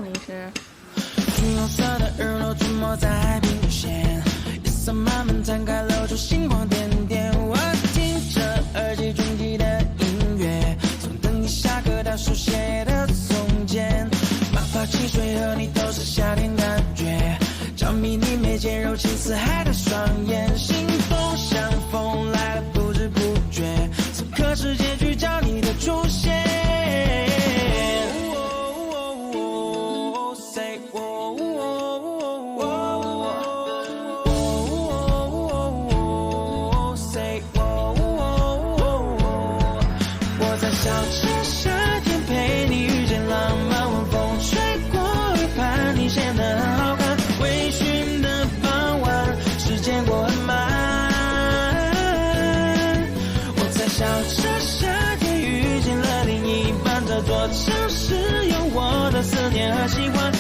你是橘红色的日落沉没在海平线，夜色慢慢摊开，露出星光点点。我听着耳机中记的音乐，从等你下课到书写的从前，马泡汽水和你都是夏天感觉，着迷你眉间柔情似海的双眼，心动像风来了不知不觉，此刻世界聚焦你的出现。小城夏天陪你遇见浪漫，晚风吹过耳畔，你显得很好看。微醺的傍晚，时间过很慢。我在小城夏天遇见了另一半，这座城市有我的思念和喜欢。